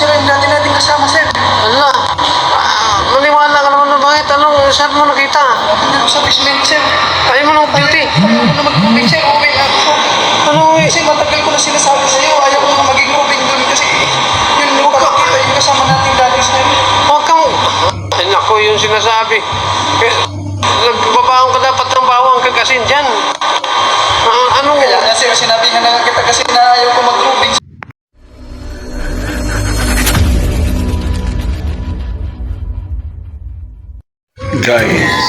sila yung dati natin kasama, sir. Ala, maniwala ka naman na bakit? Anong saan mo nakita? Hindi ko sa basement, sir. Ayaw mo ng beauty. Ayaw ko na mag-moving, sir. Uwi ako. Ano eh? Kasi matagal ko na sinasabi sa'yo, ayaw ko na maging moving doon kasi yun yung kapakita yung kasama natin dati, sir. Huwag kang... Ay, naku, yung sinasabi. Nagbabaong ka dapat ng bawang kagasin dyan. Ano? Kaya nga, sir, sinabihan na nga kita kasi na ayaw ko mag-moving. Guys,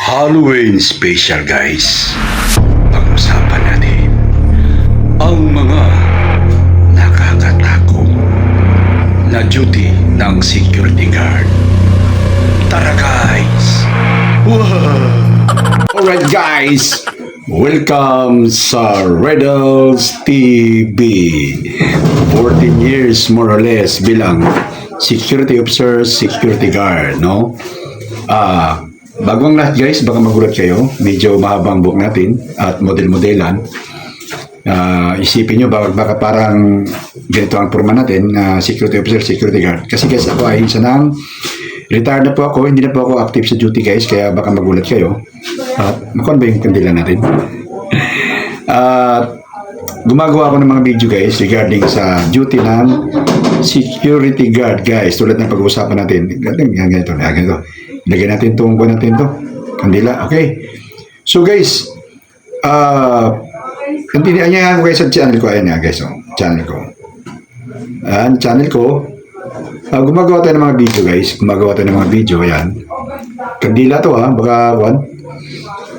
Halloween special guys. Pag-usapan natin ang mga nakakatakot na duty ng security guard. Tara guys! Wow! Alright guys, welcome sa Riddles TV. 14 years more or less bilang security officer, security guard, no? Bago ang lahat guys, baka magulat kayo. Medyo mahabang buhok natin at model-modelan. Isipin nyo, baka parang ganito ang forma natin na security officer, security guard. Kasi guys, ako ay isa ng retired na po ako. Hindi na po ako active sa duty guys, kaya baka magulat kayo. At makuha ba yung kandila natin? Gumagawa ako ng mga video guys regarding sa duty ng security guard guys, tulad ng pag-uusapan natin. Ganito. Ilagay natin itong buwan natin ito. Kandila, okay. So guys, ayan ko guys sa channel ko. Ayan nga guys, channel ko. Channel ko. Gumagawa tayo ng mga video guys. Ayan. Kandila to baka one.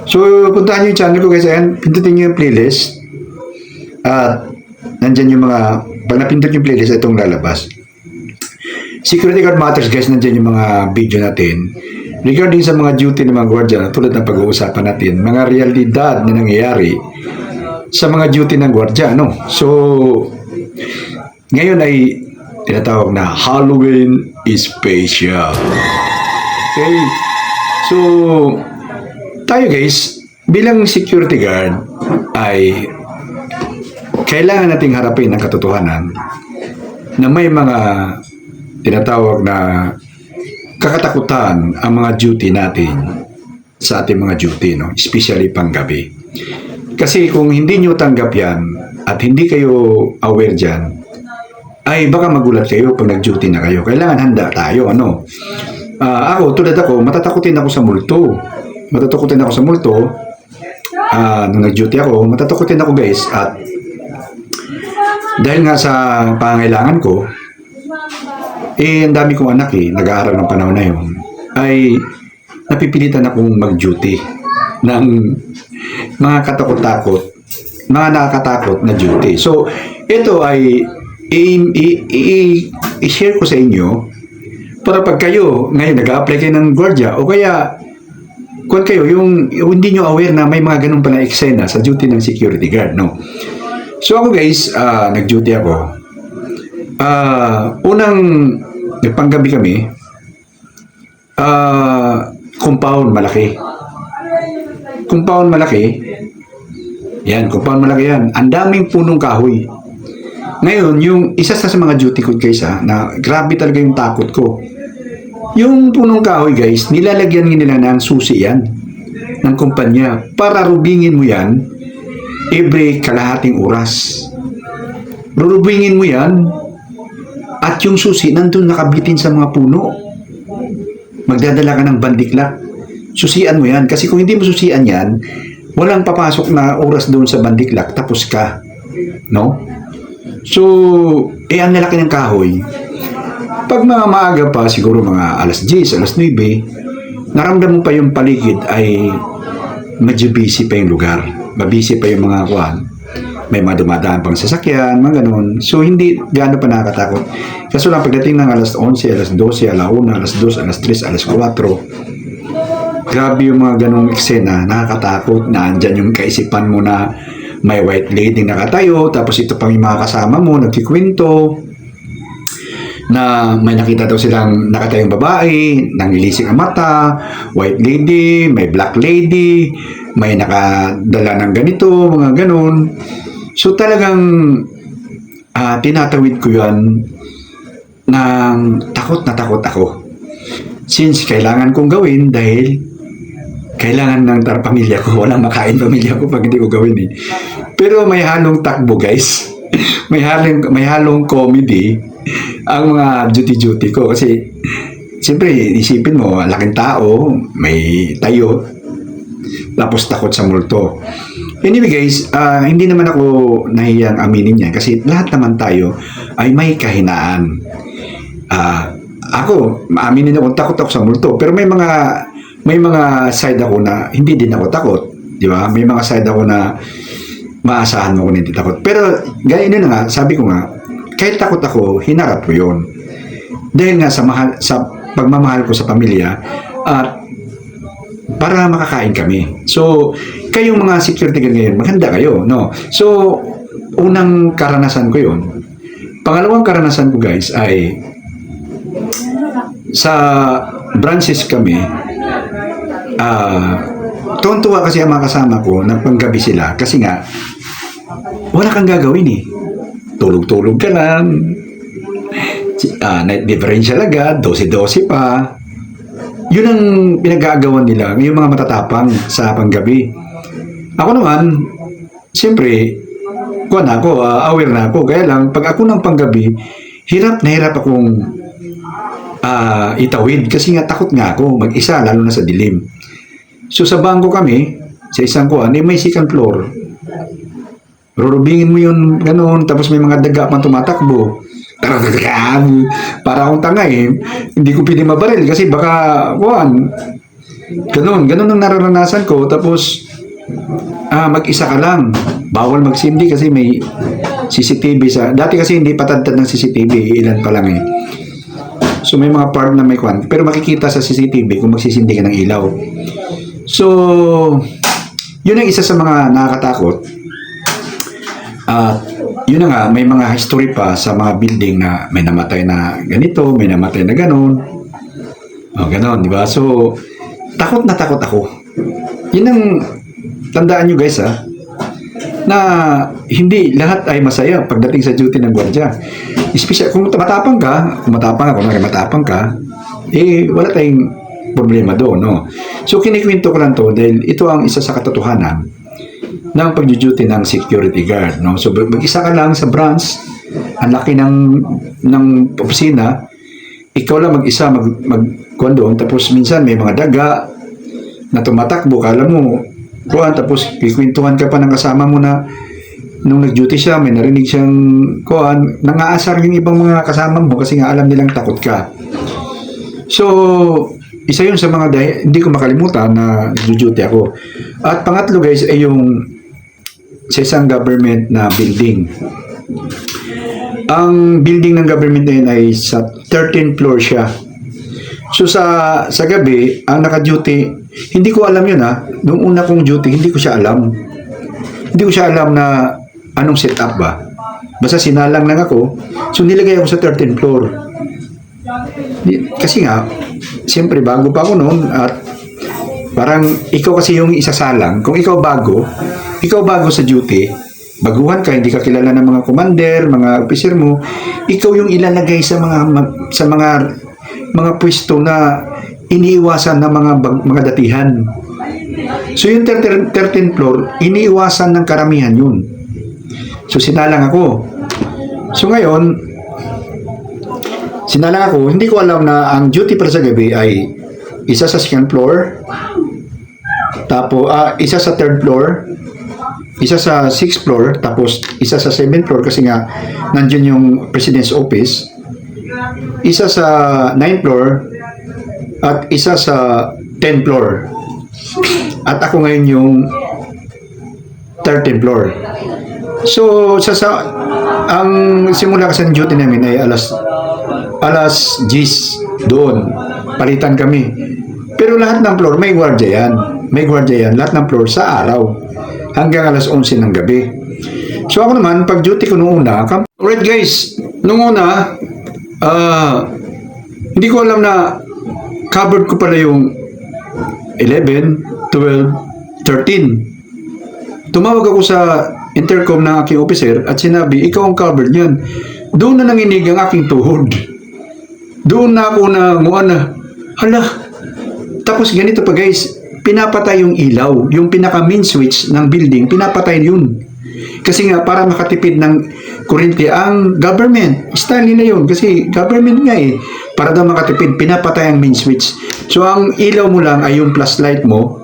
So puntahan nyo yung channel ko guys. Ayan, pindutin nyo yung playlist. At nandyan yung mga, pag napindot yung playlist, itong lalabas. Security Guard Matters guys, nandyan yung mga video natin regarding sa mga duty ng mga gwardiya, tulad ng pag-uusapan natin, mga realidad na nangyayari sa mga duty ng gwardiya, no? So ngayon ay tinatawag na Halloween special. Okay, so tayo guys bilang security guard ay kailangan nating harapin ang katotohanan na may mga tinatawag na kakatakutan ang mga duty natin sa ating mga duty, no? Especially panggabi. Kasi kung hindi nyo tanggap yan at hindi kayo aware dyan, ay baka magulat kayo pag nag-duty na kayo. Kailangan handa tayo, ano? Tulad ako, matatakutin ako sa multo. Nung nag-duty ako, matatakutin ako guys, at dahil nga sa pangailangan ko, ang dami kong anak nag-aaral ng panahon na yun, ay napipilitan akong mag-duty ng mga mga nakakatakot na duty. So, ito ay i-share ko sa inyo para pag kayo ngayon nag-a-apply kayo ng gwardiya o kaya kung kayo yung hindi nyo aware na may mga ganun pala eksena sa duty ng security guard, no? So ako guys, nag-duty ako. Unang nagpanggabi kami, compound malaki. Yan, compound malaki yan. Ang daming punong kahoy. Ngayon, yung isa sa mga duty ko guys na grabe talaga yung takot ko. Yung punong kahoy guys, nilalagyan nila ng susi yan ng kumpanya para rubingin mo yan every kalahating oras. Rurubingin mo yan at yung susi nandun nakabitin sa mga puno. Magdadala ka ng bandiklak. Susian mo yan. Kasi kung hindi mo susian yan, walang papasok na oras doon sa bandiklak, tapos ka. No? So, ang lalaki ng kahoy. Pag mga maaga pa, siguro mga alas 10, alas 9, naramdam mo pa yung paligid ay medyo busy pa yung lugar. Mabisi pa yung mga kuwan. May mga dumadaan pang sasakyan, mga ganun. So, hindi gaano pa nakakatakot. Kaso lang, pagdating ng alas 11, alas 12, alas 1, alas 2, alas 3, alas 4, grabe yung mga ganung eksena, nakakatakot na andyan yung kaisipan mo na may white lady nakatayo, tapos ito pang yung mga kasama mo, nagkikwento, na may nakita daw silang nakatayong babae, nangilisik ang mata, white lady, may black lady, may nakadala ng ganito, mga ganun. So talagang tinatawid ko yan ng takot na takot ako. Since kailangan kong gawin dahil kailangan ng pamilya ko. Walang makain pamilya ko pag hindi ko gawin eh. Pero may halong takbo guys. may halong comedy ang mga duty-duty ko. Kasi siyempre isipin mo, laking tao, may tayo, tapos takot sa multo. Anyway guys, hindi naman ako nahiyang aminin yan kasi lahat naman tayo ay may kahinaan. Ako, maaminin ako, takot ako sa multo. Pero may mga side ako na hindi din ako takot. Di ba? May mga side ako na maasahan mo kung hindi takot. Pero, gaya na nga, sabi ko nga, kahit takot ako, hinarap ko yun. Dahil nga sa pagmamahal ko sa pamilya, at para makakain kami. So, kayong mga security guard ngayon, maganda kayo, no? So, unang karanasan ko yun. Pangalawang karanasan ko guys ay sa branches kami, tuwan-tuwa kasi ang mga kasama ko, nagpanggabi sila kasi nga wala kang gagawin eh. Tulog-tulog ka lang, night differential agad, 12-12 pa. Yun ang pinag-aagawan nila, yung mga matatapang sa panggabi. Ako naman, siyempre, aware na ako. Kaya lang, pag ako ng panggabi, hirap na hirap akong itawid kasi nga takot nga ako mag-isa lalo na sa dilim. So sa bangko kami sa isang kuan may second floor, rurubingin mo yun ganoon, tapos may mga daga pang tumatakbo, para akong tanga eh, hindi ko pwede mabaril kasi baka kuan ganoon ang nararanasan ko. Tapos mag-isa ka lang, bawal magsindi kasi may CCTV dati kasi hindi patantad ng CCTV, ilan pa lang eh. So may mga part na may kwan, pero makikita sa CCTV kung magsisindi ka ng ilaw. So yun ang isa sa mga nakakatakot. Yun na nga, may mga history pa sa mga building na may namatay na ganito, may namatay na ganon. Ganon, di ba? So takot na takot ako. Yun ang tandaan nyo guys na hindi lahat ay masaya pagdating sa duty ng gwardiya. Especially kung matapang ka, wala tayong problema doon, no? So, kinikwento ko lang to dahil ito ang isa sa katotohanan ng pag-duty ng security guard, no? So, mag-isa ka lang sa branch, ang laki ng opisina, ikaw lang mag-isa mag doon, tapos minsan may mga daga na tumatakbo, kala mo, tapos kikwentuhan ka pa ng kasama mo na nung nag-duty siya, may narinig siyang nangaasar yung ibang mga kasama mo kasi nga alam nilang takot ka. So, isa yun sa mga hindi ko makalimutan na nag-duty ako. At pangatlo guys ay yung sa isang government na building. Ang building ng government na yun ay sa 13th floor siya. So sa gabi, ang naka-duty, hindi ko alam yun Nung una kong duty, hindi ko siya alam. Hindi ko siya alam na anong setup ba. Basta sinalang lang ako. So nilagay ako sa 13th floor. Kasi nga, siyempre bago pa ako noon at parang ikaw kasi yung isasalang. Kung ikaw bago sa duty, baguhan ka, hindi ka kilala ng mga commander, mga officer mo, ikaw yung ilalagay sa mga pwesto na iniiwasan ng mga datihan. So yung 13th floor, iniiwasan ng karamihan yun. So sinalang ako. So ngayon, hindi ko alam na ang duty para sa gabi ay isa sa second floor, tapos isa sa third floor, isa sa 6th floor, tapos isa sa 7th floor kasi nga nandiyan yung President's Office, isa sa 9th floor, at isa sa 10th floor. At ako ngayon yung 13th floor. So, ang simula kasi ng duty namin ay alas 10 doon. Palitan kami. Pero lahat ng floor, may gwardiya yan. Lahat ng floor sa araw. Hanggang alas 11 ng gabi. So, ako naman, pag duty ko noong una, alright guys, noong una, hindi ko alam na covered ko pala yung 11, 12, 13. Tumawag ako sa intercom ng aking officer at sinabi, ikaw ang covered niyan. Doon na nanginig ang aking tuhod. Doon na ako hala. Tapos ganito pa guys, pinapatay yung ilaw, yung pinaka main switch ng building, pinapatay yun. Kasi nga, para makatipid ng kuryente ang government. Style nila yun. Kasi government nga eh. Para daw makatipid, pinapatay ang main switch. So, ang ilaw mo lang ay yung flashlight mo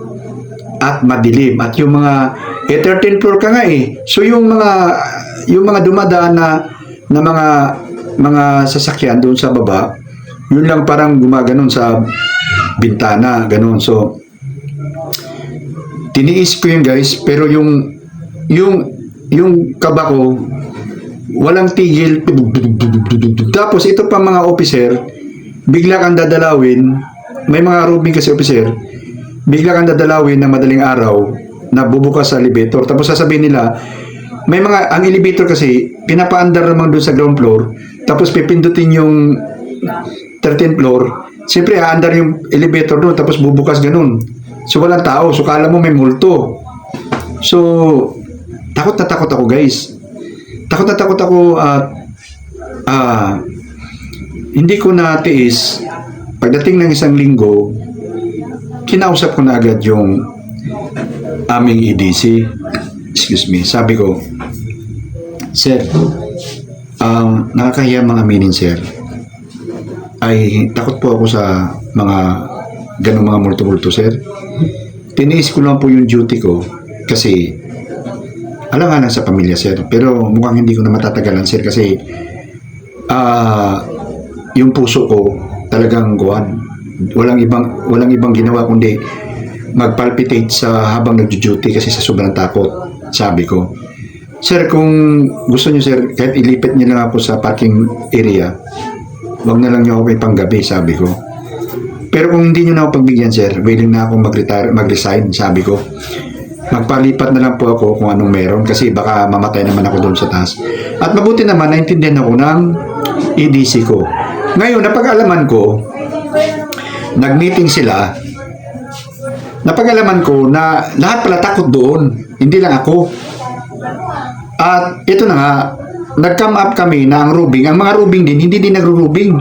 at madilim. At yung mga, 13th floor ka nga eh. So, yung mga dumadaan na mga sasakyan doon sa baba, yun lang parang gumaganon sa bintana. Ganon. So, tiniis ko yun guys. Pero yung kaba ko, walang tigil. Tapos ito pa mga officer, bigla kang dadalawin, may mga rubing kasi officer, bigla kang dadalawin na madaling araw na bubukas sa elevator. Tapos sasabihin nila, ang elevator kasi, pinapaandar naman doon sa ground floor, tapos pipindutin yung 13th floor, siyempre aandar yung elevator doon, tapos bubukas ganun. So walang tao, so kala mo may multo. So, takot na takot ako guys. Takot na takot ako at hindi ko natiis. Pagdating ng isang linggo, kinausap ko na agad yung aming EDC. Excuse me. Sabi ko, Sir, nakakahiya mga aminin sir. Ay takot po ako sa mga ganong mga multo-multo sir. Tiniis ko lang po yung duty ko kasi alanganan sa pamilya sir, pero mukhang hindi ko na matatagalan sir kasi yung puso ko talagang guwan. Walang ibang ginawa kundi magpalpitate sa habang nagjo-duty kasi sa sobrang takot. Sabi ko, sir, kung gusto niyo sir, kahit ilipat niyo lang ako sa parking area, wag na lang niyo ako ipanggabi, sabi ko. Pero kung hindi niyo na ako pagbigyan sir, willing na ako mag-resign, sabi ko. Magpalipat na lang po ako kung anong meron kasi baka mamatay naman ako doon sa taas. At mabuti naman, naintindihan ako ng EDC ko. Ngayon, napag-alaman ko, nag-meeting sila, napag-alaman ko na lahat pala takot doon, hindi lang ako. At ito na nga, nag-come up kami na ang mga rubing din, hindi din nagro-rubing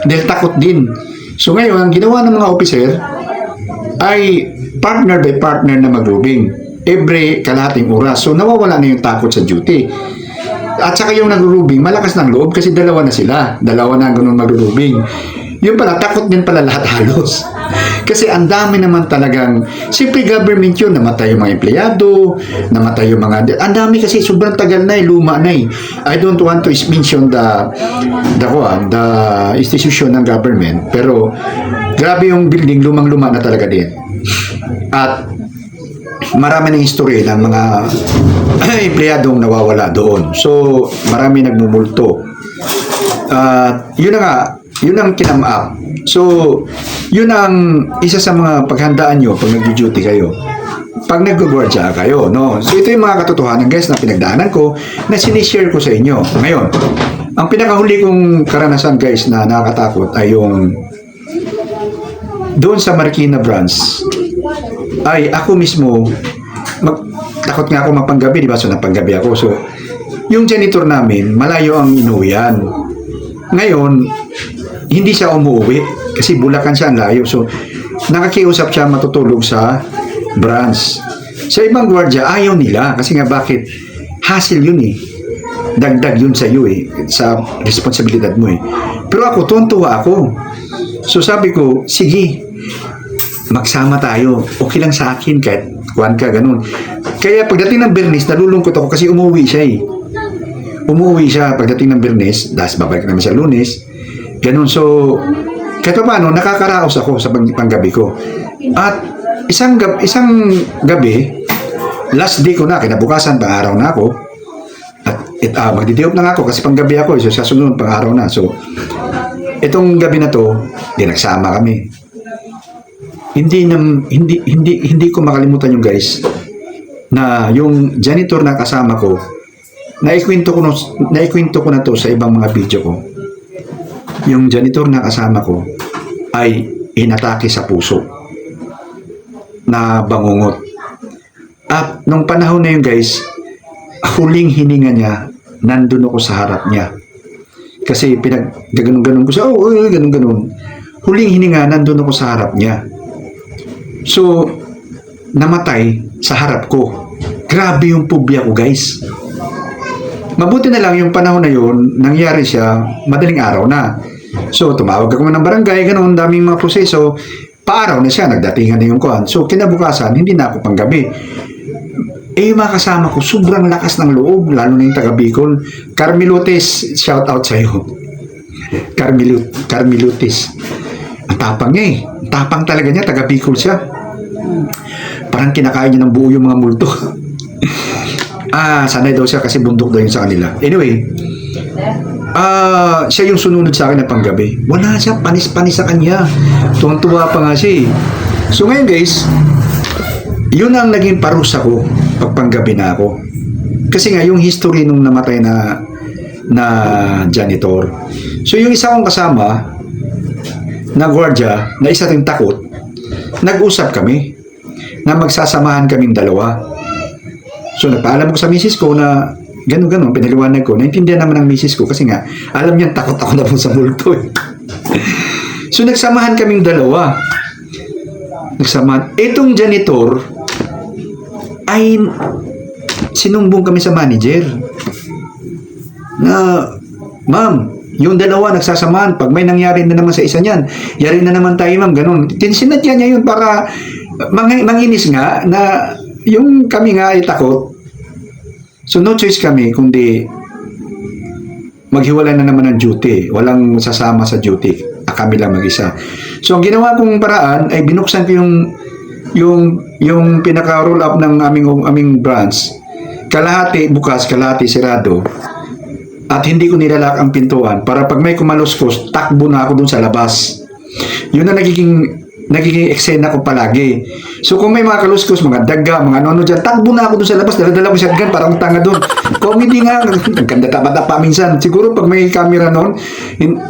dahil takot din. So ngayon, ang ginawa ng mga officer ay partner by partner na mag-rubing every kalahating oras. So nawawala na yung takot sa duty. At saka yung nag-rubing, malakas ng loob kasi dalawa na sila. Dalawa na ganun mag-rubing. Yung pala, takot din pala lahat halos. Kasi ang dami naman talagang, siyempre government yun, namatay yung mga empleyado, namatay yung mga, ang dami kasi sobrang tagal na luma na eh. I don't want to mention the institution ng government, pero grabe yung building, lumang-luma na talaga din. At marami ng history ng mga empleyadong nawawala doon. So, marami nagmumulto. Yun na nga, yun ang kinam-up. So, yun ang isa sa mga paghandaan nyo pag nag-duty kayo. Pag nag-guardia kayo, no? So, ito yung mga katotohanan, guys, na pinagdaanan ko, na sinishare ko sa inyo. Ngayon, ang pinakahuli kong karanasan, guys, na nakakatakot ay yung doon sa Marikina branch, ay ako mismo, takot nga ako mapanggabi, di ba? So, napanggabi ako. So, yung janitor namin, malayo ang inuwian. Ngayon, hindi siya umuwi kasi Bulacan siya, ang layo. So, nakakiusap siya matutulog sa branch. Sa ibang gwardiya, ayaw nila kasi nga bakit? Hassle yun eh. Dagdag yun sa iyo eh. Sa responsibilidad mo eh. Pero ako, tuwan-tuwa ako. So, sabi ko, sige, magsama tayo. Okay lang sa akin kahit kuwan ka, ganun. Kaya pagdating ng Bernes, nalulungkot ako kasi umuwi siya eh. Umuwi siya pagdating ng Bernes, dahil babalik naman sa Lunes. Ganun. So, kahit pa paano, nakakaraos ako sa panggabi ko. At isang gabi, last day ko na, kinabukasan, pang-araw na ako. At magdidiop na nga ako kasi panggabi ako, so sa sunod, pang-araw na. So, itong gabi na to, nagsama kami. Hindi ko makalimutan yung guys na yung janitor na kasama ko, naikwento ko na to sa ibang mga video ko. Yung janitor na kasama ko ay inatake sa puso na bangungot. At nung panahon na yun guys, huling hininga niya, nandun ako sa harap niya. Kasi pinag-ganon-ganon ko siya, ganon-ganon. Huling hininga, nandun ako sa harap niya. So, namatay sa harap ko. Grabe yung phobia ko, guys. Mabuti na lang yung panahon na yun, nangyari siya, madaling araw na. So, tumawag ako ng barangay, ganun, daming mga proseso. Paaraw na siya, nagdatingan na yung kuhan. So, kinabukasan, hindi na ako panggabi. Yung mga kasama ko, sobrang lakas ng loob, lalo na yung taga Bicol. Carmelotes, shout out sa'yo. Carmelotes. Ang tapang niya eh. Ang tapang talaga niya, taga Bicol siya. Parang kinakain niya ng buo yung mga multo. Sanay daw siya kasi bundok daw yun sa kanila. Anyway, siya yung sununod sa akin na panggabi. Wala siya, panis-panis sa kanya. Tuwang-tuwa pa nga siya eh. So ngayon guys, yun ang naging parusa ko pagpanggabi na ako. Kasi nga, yung history nung namatay na janitor. So yung isa kong kasama, na gwardiya, na isa rin takot, nag-usap kami na magsasamahan kaming dalawa. So nagpaalam ko sa misis ko na ganun-ganun, pinaliwanag ko. Naintindihan naman ng misis ko kasi nga, alam niya takot ako na po sa multo. So nagsamahan kaming dalawa. Itong janitor ay sinumbong kami sa manager na, ma'am, yung dalawa nagsasamahan, pag may nangyari na naman sa isa niyan, yari na naman tayo, ma'am, ganun. Sinadya niya yun para manginis nga na yung kami nga ay takot. So no choice kami kundi maghiwalay na naman ng duty. Walang sasama sa duty. Kami lang mag-isa. So ang ginawa kong paraan ay binuksan ko yung pinaka-roll up ng aming branch. Kalahati bukas, kalahati sirado. At hindi ko nilalak ang pintuan para pag may kumaluskos, takbo na ako dun sa labas. Yun ang nagiging eksena ko palagi. So kung may mga kaluskos, mga daga, mga ano dyan, takbo na ako dun sa labas, dala-dala ko shotgun, parang tanga dun. Comedy nga, ganda pa minsan. Siguro pag may camera noon,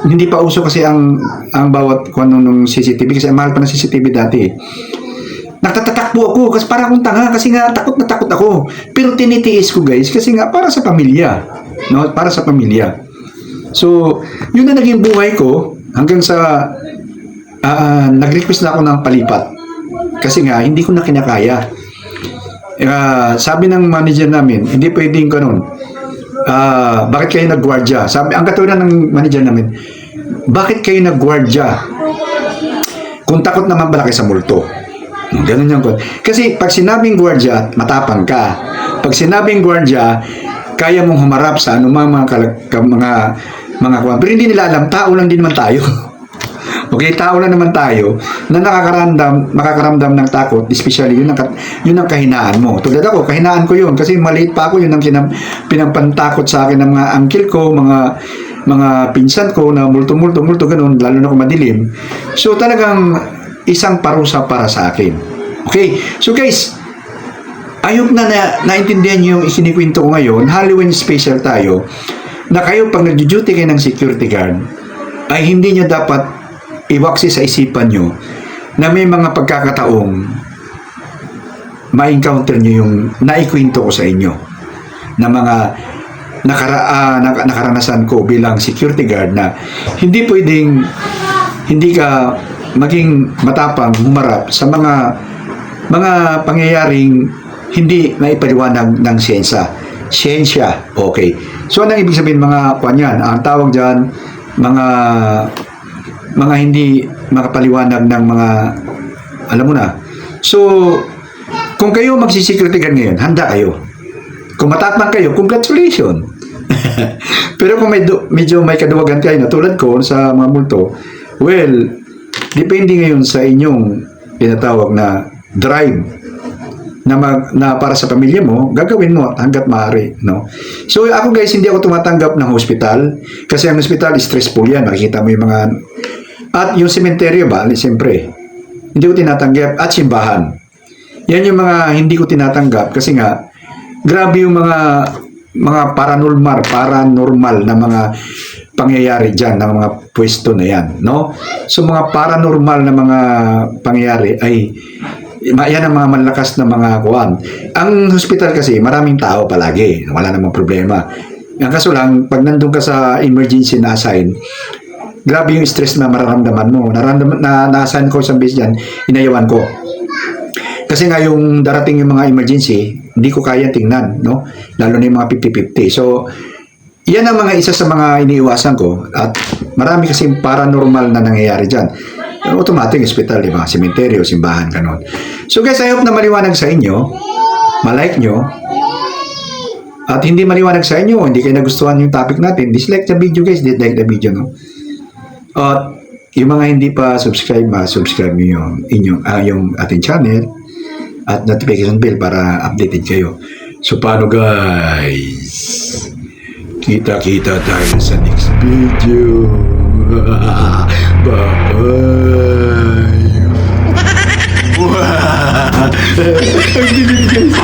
hindi pa uso kasi ang bawat kung anong CCTV, kasi mahal pa ng CCTV dati. Nagtatatakbo ako kasi parang akong tanga, kasi nga takot na takot ako. Pero tinitiis ko guys, kasi nga para sa pamilya. No? Para sa pamilya. So, yun na naging buhay ko hanggang sa nag-request na ako ng palipat. Kasi nga, hindi ko na kinakaya. Sabi ng manager namin, hindi pwedeng ganun. Bakit kayo nagwardya? Ang katuwiran ng manager namin, bakit kayo nagwardya? Kung takot naman pala kayo sa multo. Ganun yung kon. Kasi pag sinabing gwardya, matapang ka. Pag sinabing gwardya, kaya mong humarap sa anumang mga kuwan. Pero hindi nila alam, tao lang din naman tayo. Okay, tao lang naman tayo na makakaramdam ng takot, especially yun ang kahinaan mo. Tulad ako, kahinaan ko yun kasi maliit pa ako, yun ang pinampantakot sa akin ng mga uncle ko, mga pinsan ko na multo ganun, lalo na kung madilim. So talagang isang parusa para sa akin. Okay, so guys, ayok na naintindihan niyo yung isinikwento ko ngayon. Halloween special tayo na kayo pag nag-duty kayo ng security guard ay hindi nyo dapat iwaksi sa isipan nyo na may mga pagkakataong ma-encounter nyo yung naikwento ko sa inyo na mga nakaranasan ko bilang security guard na hindi pwedeng hindi ka maging matapang humarap sa mga pangyayaring hindi maipaliwanag ng siyensya. Okay. So, anong ibig sabihin mga kanyan? Ang tawag dyan, mga hindi makapaliwanag ng mga, alam mo na. So, kung kayo magsisecurity guard ngayon, handa kayo. Kung matapang kayo, congratulations. Pero kung medyo may kaduwagan kayo na tulad ko sa mga multo, well, depende ngayon sa inyong tinatawag na drive na para sa pamilya mo, gagawin mo hanggat maaari, no? So ako guys, hindi ako tumatanggap ng hospital kasi ang hospital stressful yan, makikita mo yung mga at yung sementeryo ba, siyempre hindi ko tinatanggap, at simbahan, yan yung mga hindi ko tinatanggap kasi nga grabe yung mga paranormal na mga pangyayari dyan, ng mga pwesto na yan, no? So mga paranormal na mga pangyayari ay Yan ang mga malakas na mga kuwan. Ang hospital kasi, maraming tao palagi. Wala namang problema. Ang kaso lang, pag nandun ka sa emergency na assign, grabe yung stress na mararamdaman mo. Na-assign ko sa base dyan, inayawan ko. Kasi nga yung darating yung mga emergency, hindi ko kaya tingnan, no? Lalo na yung mga 50-50. So, yan ang mga isa sa mga iniiwasan ko. At marami kasi paranormal na nangyayari dyan. Automatic hospital, di ba? Sementeryo, simbahan, ganon. So guys, I hope na maliwanag sa inyo. Malike nyo. At hindi maliwanag sa inyo, hindi kayo nagustuhan yung topic natin, dislike the video guys, dislike the video, no? At yung mga hindi pa subscribe, subscribe nyo yung ating channel at notification bell para updated kayo. So paano guys? Kita-kita tayo sa next video. Bye-bye. Ang dilim guys.